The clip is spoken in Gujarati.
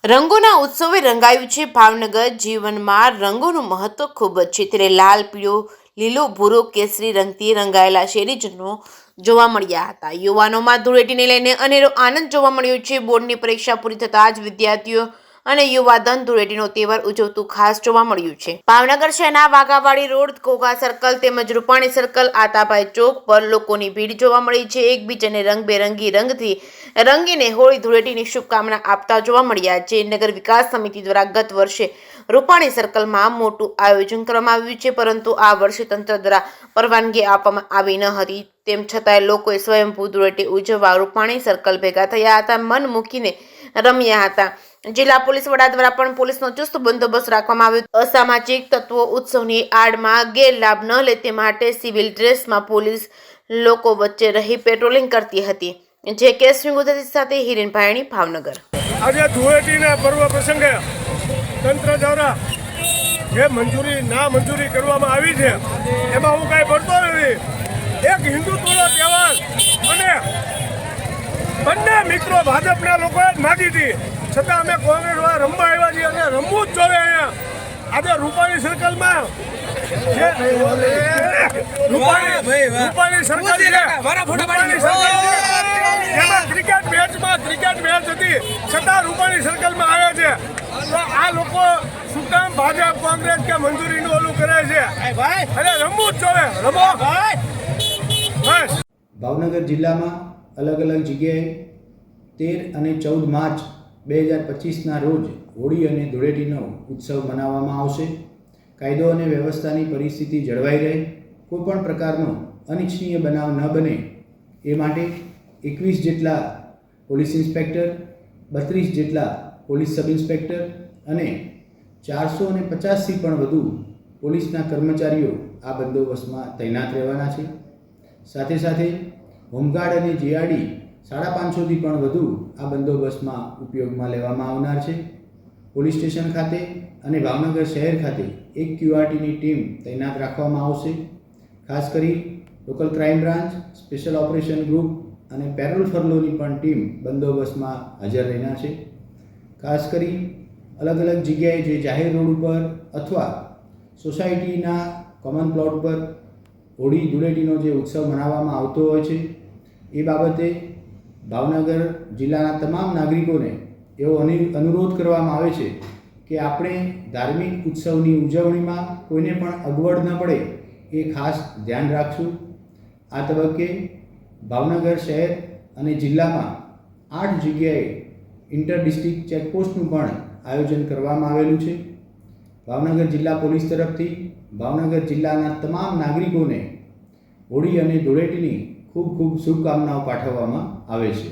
રંગોના ઉત્સવે રંગાયું છે ભાવનગર. જીવનમાં રંગોનું મહત્વ ખૂબ જ છે, ત્યારે લાલ, પીળો, લીલો, ભૂરો, કેસરી રંગથી રંગાયેલા શહેરીજનો જોવા મળ્યા હતા. યુવાનોમાં ધૂળેટીને લઈને અનેરો આનંદ જોવા મળ્યો છે. બોર્ડની પરીક્ષા પૂરી થતાં જ વિદ્યાર્થીઓ અને યુવાધન ધૂળેટીનો તહેવાર ઉજવતું ખાસ જોવા મળ્યું છે. ભાવનગર શહેરના વાઘાવાડી રોડ, ઘોઘા સર્કલ તેમજ રૂપાણી સર્કલ, આતાભાઈ ચોક પર લોકોની ભીડ જોવા મળી છે. એકબીજાને રંગબેરંગી રંગથી રંગીને હોળી ધૂળેટીની શુભકામના આપતા જોવા મળ્યા છે. નગર વિકાસ સમિતિ દ્વારા ગત વર્ષે રૂપાણી સર્કલમાં મોટું આયોજન કરવામાં આવ્યું છે, પરંતુ આ વર્ષે તંત્ર દ્વારા પરવાનગી આપવામાં આવી ન હતી. તેમ છતાંય લોકોએ સ્વયંભૂ ધૂળેટી ઉજવવા રૂપાણી સર્કલ ભેગા થયા હતા, મન મૂકીને રમ્યા હતા. જિલ્લા પોલીસ વડા દ્વારા પણ પોલીસનો ચુસ્ત બંદોબસ્ત રાખવામાં આવ્યો. અસામાજિક તત્વો ઉત્સવની આડમાં ગેરલાભ ન લે તે માટે સિવિલ ડ્રેસમાં પોલીસ લોકો વચ્ચે રહી પેટ્રોલિંગ કરતી હતી. જે કે ગુજરાતી સાથે હિરેન ભાયણી, ભાવનગર. આજે ધૂળેટીના પર્વ પ્રસંગે તંત્ર દ્વારા જે મંજૂરી કરવામાં આવી છે એમાં હું કાંઈ ભરતો નથી. એક હિન્દુત્વનો તહેવાર અને બંને મિત્રો ભાજપના લોકોએ જ માગી હતી, છતાં અમે કોંગ્રેસવાળા રમવા આવ્યા છીએ અને રમવું જ જોઈએ. અહીંયા આજે રૂપાણી સર્કલમાં રૂપાણી સર્કલ એમાં ક્રિકેટ મેચ હતી, છતાં રૂપાણી સર્કલમાં આવ્યા છે. તો આ લોકો શું કામ ભાજપ કોંગ્રેસ કે મંજૂરીનું ઓલું કરે છે? અરે રમવું જ જોઈએ, રમો. ભાવનગર જિલ્લામાં અલગ અલગ જગ્યાએ 13 અને 14 માર્ચ 2025ના રોજ હોળી અને ધૂળેટીનો ઉત્સવ મનાવવામાં આવશે. કાયદો અને વ્યવસ્થાની પરિસ્થિતિ જળવાઈ રહે, કોઈપણ પ્રકારનો અનિચ્છનીય બનાવ ન બને એ માટે 21 જેટલા પોલીસ ઇન્સ્પેક્ટર, 32 જેટલા પોલીસ સબ ઇન્સ્પેક્ટર અને 450થી પણ વધુ પોલીસના કર્મચારીઓ આ બંદોબસ્તમાં તૈનાત રહેવાના છે. સાથે સાથે હોમગાર્ડ અને જીઆરડી 550થી પણ વધુ આ બંદોબસ્તમાં ઉપયોગમાં લેવામાં આવનાર છે. પોલીસ સ્ટેશન ખાતે અને ભાવનગર શહેર ખાતે એક QRTની ટીમ તૈનાત રાખવામાં આવશે. ખાસ કરી local crime branch, special operation group અને પેરોલ ફરલોની પણ ટીમ બંદોબસ્તમાં હાજર રહેનાર છે. ખાસ કરી અલગ અલગ જગ્યાએ જે જાહેર રોડ ઉપર અથવા સોસાયટીના કોમન પ્લોટ પર હોળી ધૂળેટીનો જે ઉત્સવ મનાવવામાં આવતો હોય છે એ બાબતે ભાવનગર જિલ્લાના તમામ નાગરિકોને એવો અનુરોધ કરવામાં આવે છે કે આપણે ધાર્મિક ઉત્સવની ઉજવણીમાં કોઈને પણ અગવડ ન પડે એ ખાસ ધ્યાન રાખશું. આ તબક્કે ભાવનગર શહેર અને જિલ્લામાં 8 જગ્યાએ ઇન્ટર ડિસ્ટ્રિક્ટ ચેકપોસ્ટનું પણ આયોજન કરવામાં આવેલું છે. ભાવનગર જિલ્લા પોલીસ તરફથી ભાવનગર જિલ્લાના તમામ નાગરિકોને હોળી અને ધૂળેટીની ખૂબ ખૂબ શુભકામનાઓ પાઠવવામાં આવે છે.